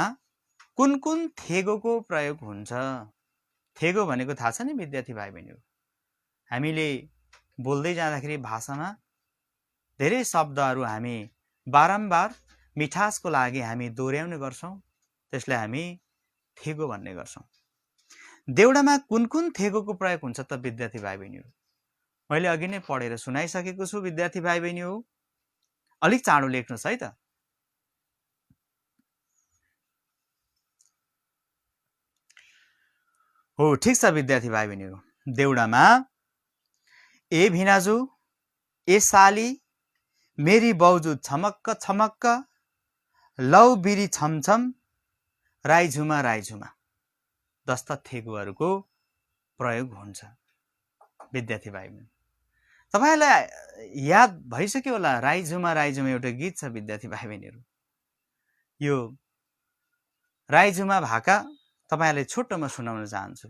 कुन कुन थेगोको प्रयोग हुन्छ? थेगो भनेको थाहा छ नि विद्यार्थी भाइ बहिनी। हामीले बोल्दै जाँदाखेरि भाषामा धेरै शब्दहरू हामी बारम्बार मिठासको लागि हामी दोहोर्याउने गर्छौं, त्यसलाई हामी थेगो भन्ने गर्छौं। देउडामा कुन कुन थेगोको प्रयोग हुन्छ त विद्यार्थी भाइ बहिनी? मैले अघि नै पढेर सुनाइसकेको छु विद्यार्थी भाइ बहिनी हो। अलिक चाँडो लेख्नुहोस् है त। हो, ठीक छ विद्यार्थी भाइ बहिनी हो। देउडामा ए भिनाजु, ए साली, मेरी बाउजू छमक्क छमक्क, लौ बिरी छमछम, राईझुमा राईझुमा जस्ता थेगोहरूको प्रयोग हुन्छ विद्यार्थी भाइ बहिनी। तपाईहरुलाई याद भइसक्यो होला, राईझुमा राईझुमा एउटा गीत छ विद्यार्थी भाइ बहिनीहरू। यो राईझुमा भाका तपाईहरुलाई छोटोमा सुनाउन चाहन्छु।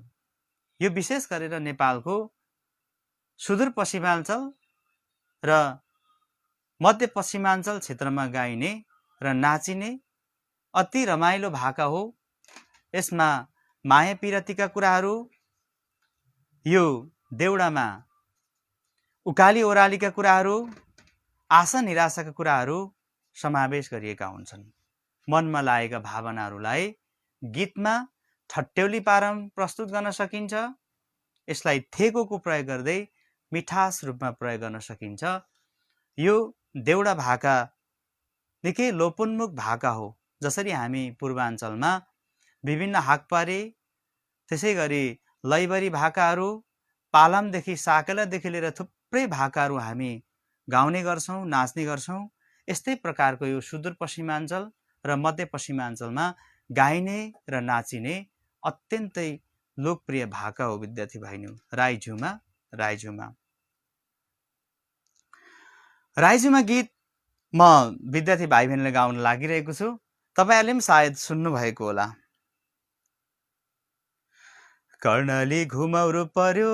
यो विशेष गरेर नेपालको सुदूरपश्चिमाञ्चल र मध्यपश्चिमाञ्चल क्षेत्रमा गाइने र नाचिने अति रमाइलो भाका हो। यसमा माया पिरतीका कुराहरू, यो देउडामा उकाली ओरालीका कुराहरू, आशा निराशाका कुराहरू समावेश गरिएका हुन्छन्। मनमा लागेका भावनाहरूलाई गीतमा ठट्यौली पारम प्रस्तुत गर्न सकिन्छ। यसलाई थेगोको प्रयोग गर्दै मिठास रूपमा प्रयोग गर्न सकिन्छ। यो देउडा भाका निकै लोपोन्मुख भाका हो। जसरी हामी पूर्वाञ्चलमा विभिन्न हाकपारी, त्यसै गरी लैबरी भाकाहरू, पालामदेखि साकेलादेखि लिएर थुप्रै भाकाहरू हामी गाउने गर्छौँ, नाच्ने गर्छौँ। यस्तै प्रकारको यो सुदूरपश्चिमाञ्चल र मध्यपश्चिमाञ्चलमा गाइने र नाचिने अत्यन्तै लोकप्रिय भाका हो विद्यार्थी भाइनी। राईझुमा। राईझुमा राईझुमा गीत म विद्यार्थी भाइ बहिनीले गाउन लागिरहेको छु। तपाईहरुले पनि सायद सुन्नु भएको होला। कर्णाली घुमाउरो पर्यो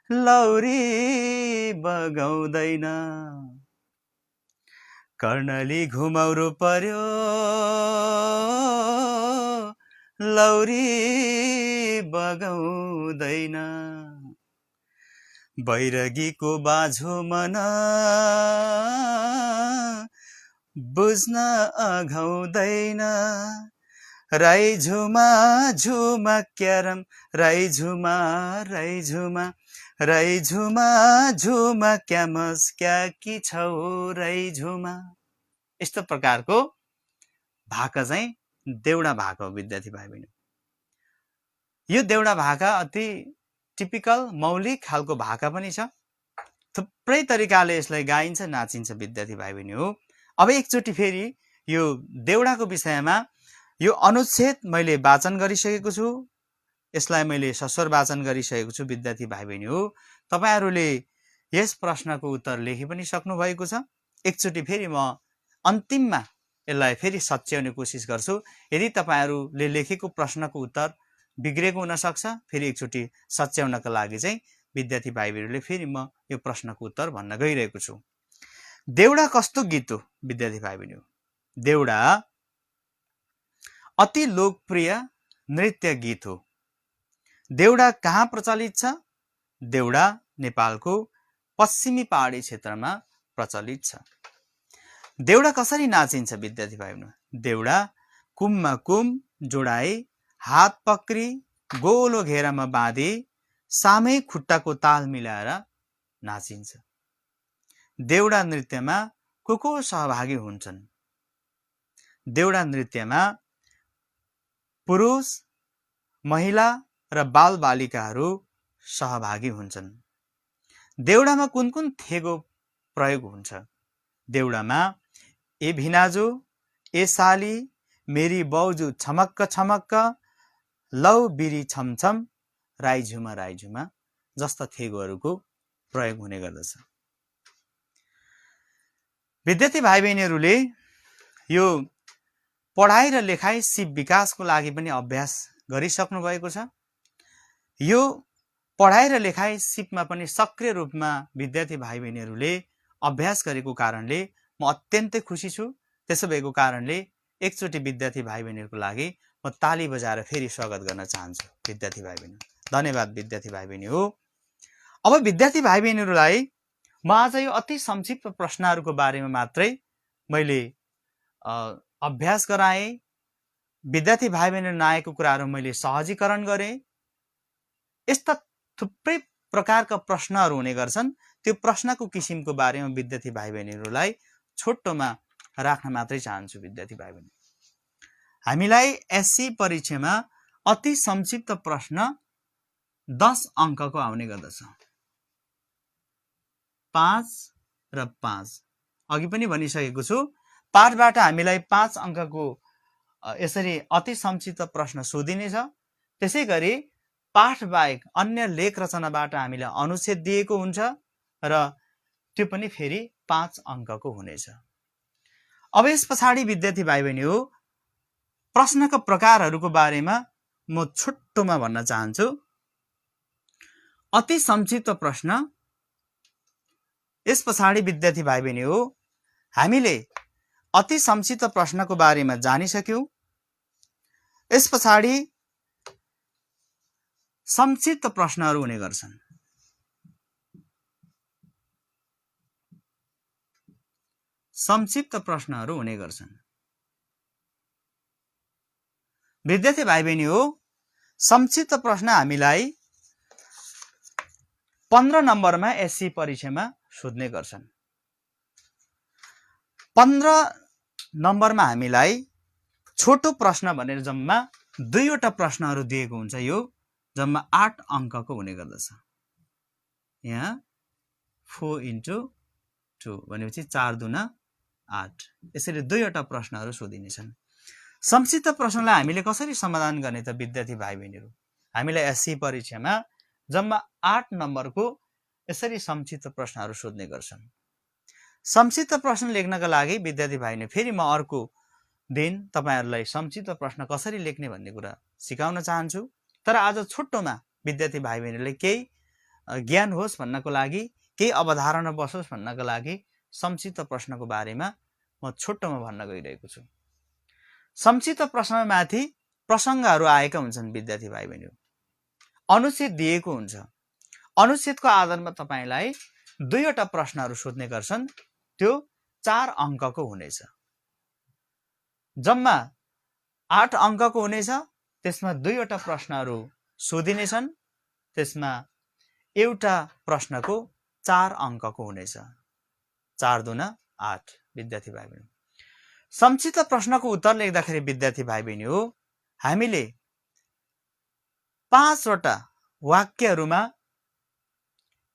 लौरी बगाउँदैन, कर्णाली घुमाउरो पर्यो लौरी बगाउँदैन, बैरगीको बाझो मन बुझ्न अघाउँदैन, राईझुमा झुमा क्यारम, राईझुमा राईझुमा राईझुमा झुमा क्यामस क्याकी छौ राईझुमा। यस्तो प्रकारको भाका चाहिँ देउडा भाका हो विद्यार्थी भाइ बहिनी। यो देउडा भाका अति टिपिकल मौलिक खालको भाका पनि छ। थुप्रै तरिकाले यसलाई गाइन्छ, नाचिन्छ विद्यार्थी भाइ बहिनी हो। अब एकचोटि फेरि यो देउडाको विषयमा यो अनुच्छेद मैले वाचन गरिसकेको छु। यसलाई मैले सस्वर वाचन गरिसकेको छु विद्यार्थी भाइ बहिनी हो। तपाईहरुले यस प्रश्नको उत्तर लेखि पनि सक्नु भएको छ। एकचोटि फेरि म अन्तिममा यसलाई फेरि सच्याउने कोसिस गर्छु। यदि तपाईहरुले लेखेको प्रश्नको उत्तर बिग्रेको हुन सक्छ, फेरि एकचोटि सच्याउनका लागि चाहिँ विद्यार्थी भाइ बहिनीले फेरि म यो प्रश्नको उत्तर भन्न गइरहेको छु। देउडा कस्तो गीत हो विद्यार्थी भाइ बहिनी? देउडा अति लोकप्रिय नृत्य गीत हो। देउडा कहाँ प्रचलित छ? देउडा नेपालको पश्चिमी पहाडी क्षेत्रमा प्रचलित छ। देउडा कसरी नाचिन्छ विद्यार्थी भाइ बहिनी? देउडा कुममा कुम जोडाई, हात पक्री, गोलो घेरामा बाँधी, सामै खुट्टाको ताल मिलाएर नाचिन्छ। देउडा नृत्यमा को सहभागी हुन्छन्? देउडा नृत्यमा पुरुष, महिला र बालबालिकाहरू सहभागी हुन्छन्। देउडामा कुन कुन थेगो प्रयोग हुन्छ? देउडामा ए भिनाजु, ए साली, मेरी बाउजू छमक्क छमक्क, लौ बिरी छमछम, राईझुमा राईझुमा जस्ता थेगोहरूको प्रयोग हुने गर्दछ। विद्यार्थी भाइ बहिनीहरूले यो पढाइ र लेखाइ सिप विकासको लागि पनि अभ्यास गरिसक्नु भएको छ। यो पढाइ र लेखाइ सिपमा पनि सक्रिय रूपमा विद्यार्थी भाइ बहिनीहरूले अभ्यास गरेको कारणले म अत्यन्तै खुसी छु। त्यसो भएको कारणले एकचोटि विद्यार्थी भाइ बहिनीहरूको लागि म ताली बजाएर फेरि स्वागत गर्न चाहन्छु विद्यार्थी भाइ बहिनी। धन्यवाद विद्यार्थी भाइ बहिनी हो। अब विद्यार्थी भाइ बहिनीहरूलाई म आज यो अति संक्षिप्त प्रश्नहरूको बारेमा मात्रै मैले अभ्यास गराएँ। विद्यार्थी भाइ बहिनीहरू नआएको कुराहरू मैले सहजीकरण गरेँ। यस्ता थुप्रै प्रकारका प्रश्नहरू हुने गर्छन्। त्यो प्रश्नको किसिमको बारेमा विद्यार्थी भाइ बहिनीहरूलाई छोटोमा राख्न मात्रै चाहन्छु विद्यार्थी भाइ बहिनी। हामीलाई एससी परीक्षामा अति संक्षिप्त प्रश्न 10 अङ्कको आउने गर्दछ। 5 र 5 अघि पनि भनिसकेको छु। पाठबाट हामीलाई 5 अङ्कको यसरी अति संक्षिप्त प्रश्न सोधिनेछ। त्यसै गरी पाठ बाहेक अन्य लेख रचनाबाट हामीलाई अनुच्छेद दिएको हुन्छ र त्यो पनि फेरि 5 अङ्कको हुनेछ। अब यस पछाडि विद्यार्थी भाइ बहिनी हो प्रश्नका प्रकारहरूको बारेमा म छोटोमा भन्न चाहन्छु। अति संक्षिप्त प्रश्न। यस पछाडि विद्यार्थी भाइ बहिनी हो हामीले अति संक्षिप्त प्रश्नको बारेमा जानिसक्यौं। यस पछाडि संक्षिप्त प्रश्नहरू हुने गर्छन्। संक्षिप्त प्रश्नहरू हुने गर्छन्। विद्यार्थी भाइ बहिनी हो संक्षिप्त प्रश्न हामीलाई 15 नम्बरमा एससी परीक्षामा सोध्ने गर्छन्। 15 नम्बरमा हामीलाई छोटो प्रश्न भनेर जम्मा 2वटा प्रश्नहरू दिएको हुन्छ। यो जम्मा 8 अङ्कको हुने गर्दछ। यहाँ 4 × 2 भनेपछि 4 दूना 8। यसरी 2वटा प्रश्नहरू सोधिनेछन्। संक्षिप्त प्रश्नलाई हामीले कसरी समाधान गर्ने त विद्यार्थी भाइ बहिनीहरू? हामीलाई एससी परीक्षामा जम्मा 8 नम्बरको यसरी संक्षिप्त प्रश्नहरू सोध्ने गर्छन्। संक्षिप्त प्रश्न लेख्नका लागि विद्यार्थी भाइले फेरि म अर्को दिन तपाईहरुलाई संक्षिप्त प्रश्न कसरी लेख्ने भन्ने कुरा सिकाउन चाहन्छु। तर आज छोटोमा विद्यार्थी भाइ बहिनीले केही ज्ञान होस् भन्नको लागि, केही अवधारणा बसोस् भन्नको लागि संक्षिप्त प्रश्नको बारेमा म छोटोमा भन्न गइरहेको छु। संक्षिप्त प्रश्नमा माथि प्रसङ्गहरू आएका हुन्छन् विद्यार्थी भाइ बहिनीहरू। अनुच्छेद दिएको हुन्छ। अनुच्छेदको आधारमा तपाईलाई 2वटा प्रश्नहरू सोध्ने गर्छन्। त्यो 4 अङ्कको हुनेछ। जम्मा 8 अङ्कको हुनेछ। त्यसमा 2वटा प्रश्नहरू सोधिनेछन्। त्यसमा एउटा प्रश्नको 4 अङ्कको हुनेछ। 4 दूना 8 विद्यार्थी भाइ बहिनी। संक्षिप्त प्रश्नको उत्तर लेख्दाखेरि विद्यार्थी भाइ बहिनी हो हामीले 5 वटा वाक्यहरूमा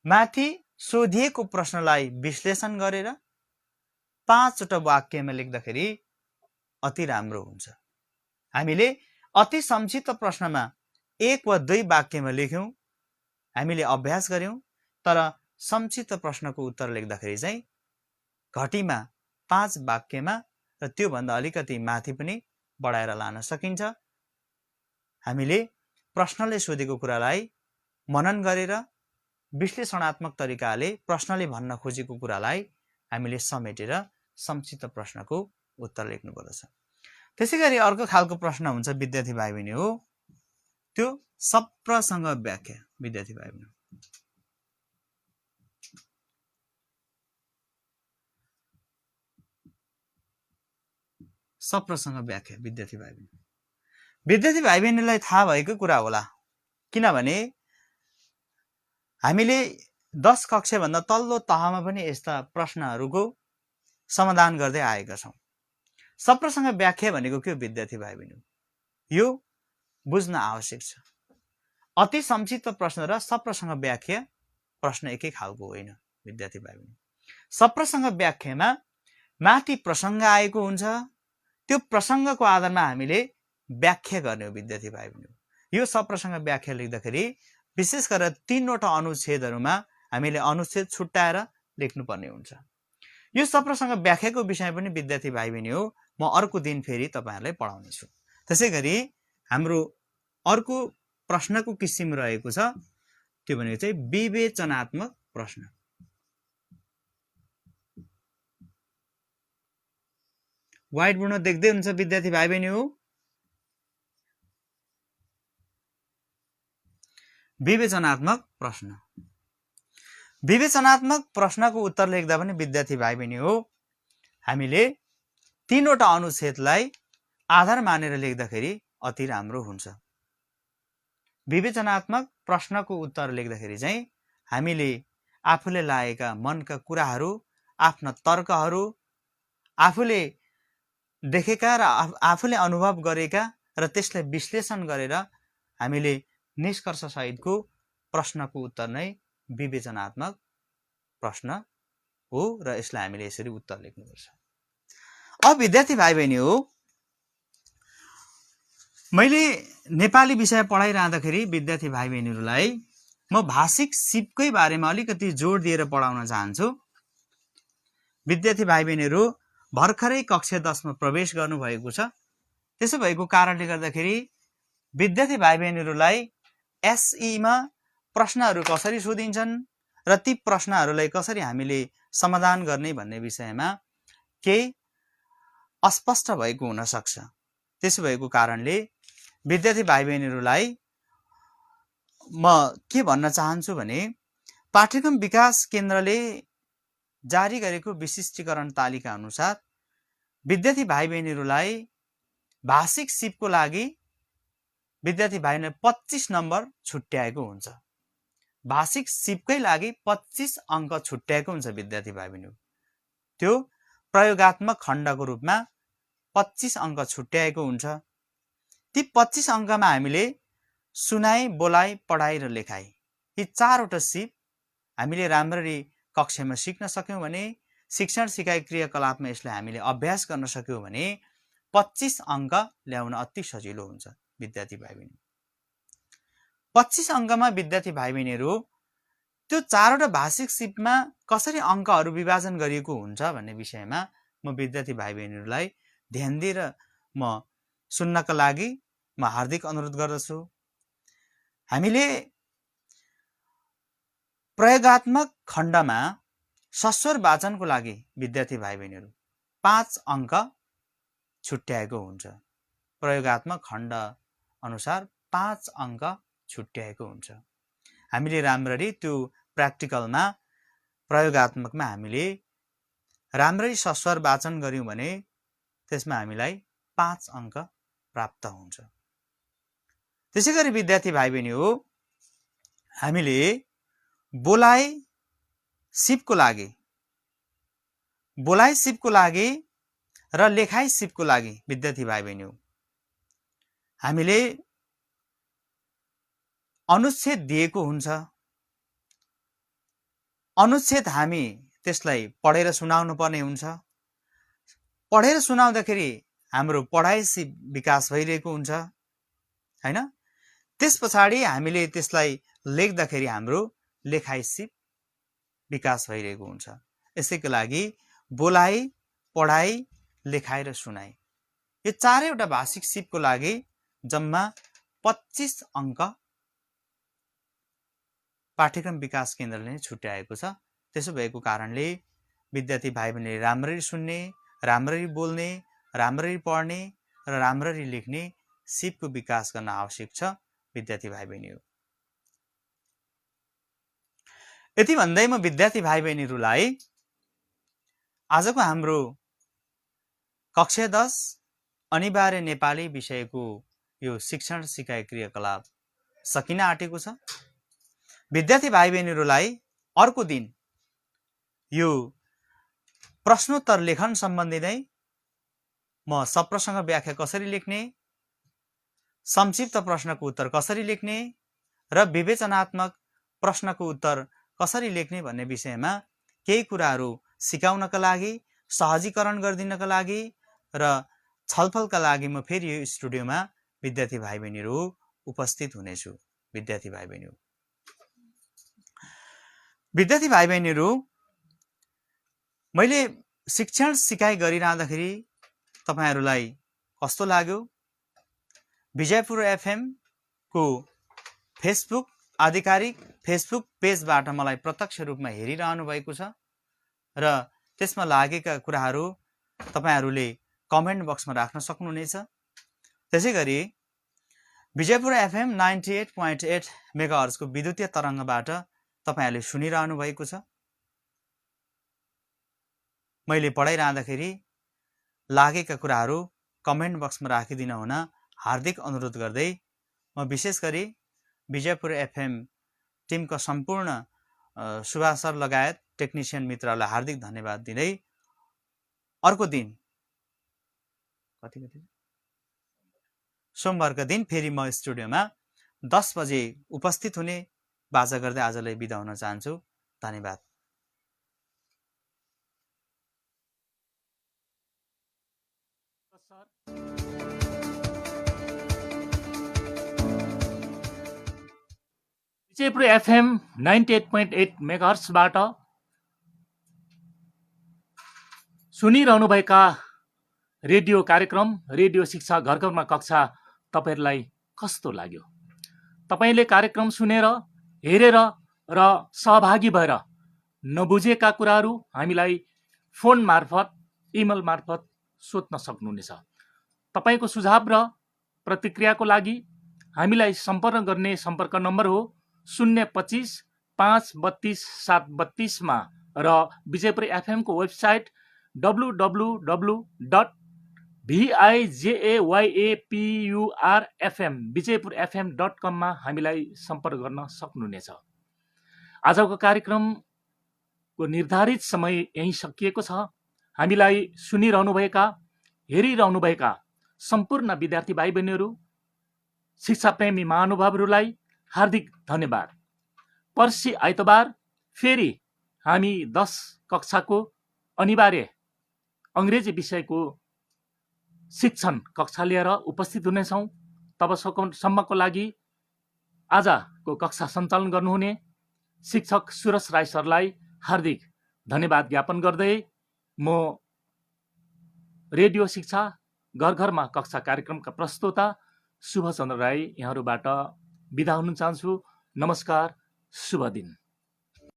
माथि सोधिएको प्रश्नलाई विश्लेषण गरेर 5 वटा वाक्यमा लेख्दाखेरि अति राम्रो हुन्छ। हामीले अति संक्षिप्त प्रश्नमा 1 वा 2 वाक्यमा लेख्यौं, हामीले अभ्यास गर्यौं। तर संक्षिप्त प्रश्नको उत्तर लेख्दाखेरि चाहिँ घटीमा 5 वाक्यमा र त्यो भन्दा अलिकति माथि पनि बढाएर लान सकिन्छ। हामीले प्रश्नले सोधेको कुरालाई मनन गरेर विश्लेषणात्मक तरिकाले प्रश्नले भन्न खोजेको कुरालाई हामीले समेटेर संक्षिप्त प्रश्नको उत्तर लेख्नु पर्दछ। त्यसैगरी अर्को खालको प्रश्न हुन्छ विद्यार्थी भाइ बहिनी हो त्यो सप्रसँग व्याख्या। विद्यार्थी भाइ बहिनी सप्रसँग व्याख्या। विद्यार्थी भाइ बहिनीलाई थाहा भएको कुरा होला, किनभने हामीले 10 कक्षा भन्दा तल्लो तहमा पनि यस्ता प्रश्नहरूको समाधान गर्दै आएका छौं। सप्रसँग व्याख्या भनेको के हो विद्यार्थी भाइ बहिनी? यो बुझ्न आवश्यक छ। अति संक्षिप्त प्रश्न र सप्रसँग व्याख्या प्रश्न एकै खालको होइन विद्यार्थी भाइ बहिनी। सप्रसँग व्याख्यामा माथि प्रसङ्ग आएको हुन्छ। त्यो प्रसङ्गको आधारमा हामीले व्याख्या गर्ने हो विद्यार्थी भाइ बहिनी। यो सप्रसँग व्याख्या लेख्दाखेरि विशेष गरेर 3 वटा अनुच्छेदहरूमा हामीले अनुच्छेद छुट्याएर लेख्नुपर्ने हुन्छ। यो सप्रसँग व्याख्याको विषय पनि विद्यार्थी भाइ बहिनी हो म अर्को दिन फेरि तपाईहरुलाई पढाउने छु। त्यसैगरी हाम्रो अर्को प्रश्नको किसिम रहेको छ, त्यो भनेको चाहिँ विवेचनात्मक प्रश्न। व्हाइट बोर्डमा देख्दै हुन्छ विद्यार्थी भाइ बहिनी हो। विवेचनात्मक प्रश्न। विवेचनात्मक प्रश्नको उत्तर लेख्दा पनि विद्यार्थी भाइ बहिनी हो हामीले 3 वटा अनुच्छेदलाई आधार मानेर लेख्दाखेरि अति राम्रो हुन्छ। विवेचनात्मक प्रश्नको उत्तर लेख्दाखेरि चाहिँ हामीले आफूले लागेका मनका कुराहरू, आफ्ना तर्कहरू, आफूले देखेका र आफूले अनुभव गरेका र त्यसलाई विश्लेषण गरेर हामीले निष्कर्ष सहितको प्रश्नको उत्तर नै विवेचनात्मक प्रश्न हो र यसलाई हामीले यसरी उत्तर लेख्नुपर्छ। अब विद्यार्थी भाइ बहिनी हो मैले नेपाली विषय पढाइरहँदाखेरि विद्यार्थी भाइ बहिनीहरूलाई म भाषिक सिपकै बारेमा अलिकति जोड दिएर पढाउन चाहन्छु। विद्यार्थी भाइ बहिनीहरू भर्खरै कक्षा 10 मा प्रवेश गर्नुभएको छ। त्यसो भएको कारणले गर्दाखेरि विद्यार्थी भाइ बहिनीहरूलाई एसई मा प्रश्नहरू कसरी सोधिन्छन् र ती प्रश्नहरूलाई कसरी हामीले समाधान गर्ने भन्ने विषयमा केही अस्पष्ट भएको हुन सक्छ। त्यसो भएको कारणले विद्यार्थी भाइ बहिनीहरूलाई म के भन्न चाहन्छु भने पाठ्यक्रम विकास केन्द्रले जारी गरेको विशिष्टीकरण तालिका अनुसार विद्यार्थी भाइ बहिनीहरूलाई भाषिक सिपको लागि विद्यार्थी भाइले 25 नम्बर छुट्याएको हुन्छ। भाषिक सिपकै लागि 25 अङ्क छुट्याएको हुन्छ विद्यार्थी भाइ बहिनी। त्यो प्रयोगात्मक खण्डको रूपमा 25 अङ्क छुट्याएको हुन्छ। ती 25 अङ्कमा हामीले सुनाइ, बोलाइ, पढाइ र लेखाइ यी 4वटा सिप हामीले राम्ररी कक्षामा सिक्न सक्यौँ भने, शिक्षण सिकाइ क्रियाकलापमा यसलाई हामीले अभ्यास गर्न सक्यौँ भने 25 अङ्क ल्याउन अति सजिलो हुन्छ विद्यार्थी भाइ बहिनी। 25 अङ्कमा विद्यार्थी भाइ बहिनीहरू त्यो 4वटा भाषिक सिपमा कसरी अङ्कहरू विभाजन गरिएको हुन्छ भन्ने विषयमा म विद्यार्थी भाइ बहिनीहरूलाई ध्यान दिएर म सुन्नका लागि म हार्दिक अनुरोध गर्दछु। हामीले प्रयोगात्मक खण्डमा सस्वर वाचनको लागि विद्यार्थी भाइ बहिनीहरू 5 अङ्क छुट्याएको हुन्छ। प्रयोगात्मक खण्ड अनुसार 5 अङ्क छुट्याएको हुन्छ। हामीले राम्ररी त्यो प्र्याक्टिकलमा प्रयोगात्मकमा हामीले राम्ररी सस्वर वाचन गर्यौँ भने त्यसमा हामीलाई 5 अङ्क प्राप्त हुन्छ। त्यसै गरी विद्यार्थी भाइ बहिनी हो, हामीले बोलाइ सिपको लागि र लेखाइ सिपको लागि विद्यार्थी भाइ बहिनी हो, हामीले अनुच्छेद दिएको हुन्छ। अनुच्छेद हामी त्यसलाई पढेर सुनाउनु पर्ने हुन्छ। पढेर सुनाउँदाखेरि हाम्रो पढाइ सिप विकास भइरहेको हुन्छ हैन। त्यस पछाडि हामीले त्यसलाई लेख्दाखेरि हाम्रो लेखाइ सिप विकास भइरहेको हुन्छ। यसैको लागि बोलाइ, पढाइ, लेखाइ र सुनाइ यो 4वटा भाषिक सिपको लागि जम्मा 25 अङ्क पाठ्यक्रम विकास केन्द्रले नै छुट्याएको छ। त्यसो भएको कारणले विद्यार्थी भाइ बहिनीले राम्ररी सुन्ने, राम्ररी बोल्ने, राम्ररी पढ्ने र राम्ररी लेख्ने सिपको विकास गर्न आवश्यक छ विद्यार्थी भाइ बहिनीहरू। यति भन्दै म विद्यार्थी भाइ बहिनीहरूलाई आजको हाम्रो कक्षा 10 अनिवार्य नेपाली विषयको यो शिक्षण सिकाइ क्रियाकलाप सकिन आँटेको छ। विद्यार्थी भाइ बहिनीहरूलाई अर्को दिन यो प्रश्नोत्तर लेखन सम्बन्धी नै म सप्रसङ्ग व्याख्या कसरी लेख्ने, संक्षिप्त प्रश्नको उत्तर कसरी लेख्ने र विवेचनात्मक प्रश्नको उत्तर कसरी लेख्ने भन्ने विषयमा केही कुराहरू सिकाउनका लागि, सहजीकरण गरिदिनका लागि र छलफलका लागि म फेरि यो स्टुडियोमा विद्यार्थी भाइ बहिनीहरू उपस्थित हुनेछु। विद्यार्थी भाइ बहिनीहरू, मैले शिक्षण सिकाइ गरिरहँदाखेरि तपाईहरूलाई कस्तो लाग्यो? विजयपुर एफएम को फेसबुक आधिकारिक फेसबुक पेजबाट मलाई प्रत्यक्ष रूपमा हेरिरहनु भएको छ र त्यसमा लागेका कुराहरू तपाईहरूले कमेन्ट बक्समा राख्न सक्नुहुनेछ। त्यसै गरी विजयपुर एफएम 98.8 मेगाहर्ज को विद्युतीय तरङ्गबाट तपाईहरूले सुनिरहनु भएको छ। मैले पढाइरहँदाखेरि लागेका कुराहरू कमेन्ट बक्समा राखिदिन हुन हार्दिक अनुरोध गर्दै म विशेष गरी विजयपुर एफएम टिमका सम्पूर्ण सुभाष सर लगायत टेक्निसियन मित्रहरूलाई हार्दिक धन्यवाद दिँदै अर्को दिन सोमबारका दिन फेरि म स्टुडियोमा 10 बजे उपस्थित हुने बाजा गर्दै आजलाई बिदा हुन चाहन्छु। धन्यवाद। विजयपुर एफएम 98.8 मेगाहर्जबाट सुनिरहनुभएका रेडियो कार्यक्रम रेडियो शिक्षा घर घरमा कक्षा तपाईहरूलाई कस्तो लाग्यो? तपाईले कार्यक्रम सुनेर, हेरेर र सहभागी भएर नबुझेका कुराहरू हामीलाई फोन मार्फत, इमेल मार्फत सोध्न सक्नुहुनेछ। तपाईको सुझाव र प्रतिक्रियाको लागि हामीलाई सम्पर्क गर्ने सम्पर्क नम्बर हो 025 532 732 मा र विजयपुर एफएम को वेबसाइट www.vijayapurfm मा हामीलाई सम्पर्क गर्न सक्नुहुनेछ। आजको कार्यक्रमको निर्धारित समय यही सकिएको छ। हामीलाई सुनिरहनुभएका, हेरिरहनुभएका सम्पूर्ण विद्यार्थी भाइ बहिनीहरू, शिक्षा प्रेमी महानुभावहरूलाई हार्दिक धन्यवाद। पर्सि आइतबार फेरि हामी 10 कक्षाको अनिवार्य अङ्ग्रेजी विषयको शिक्षण कक्षा लिएर उपस्थित हुनेछौँ। तबसम्मको लागि आजको कक्षा सञ्चालन गर्नुहुने शिक्षक सुरज राई सरलाई हार्दिक धन्यवाद ज्ञापन गर्दै म रेडियो शिक्षा घर घरमा कक्षा कार्यक्रमका प्रस्तोता शुभचन्द्र राई यहाँहरूबाट बिदा हुन चाहन्छु। नमस्कार, शुभ दिन।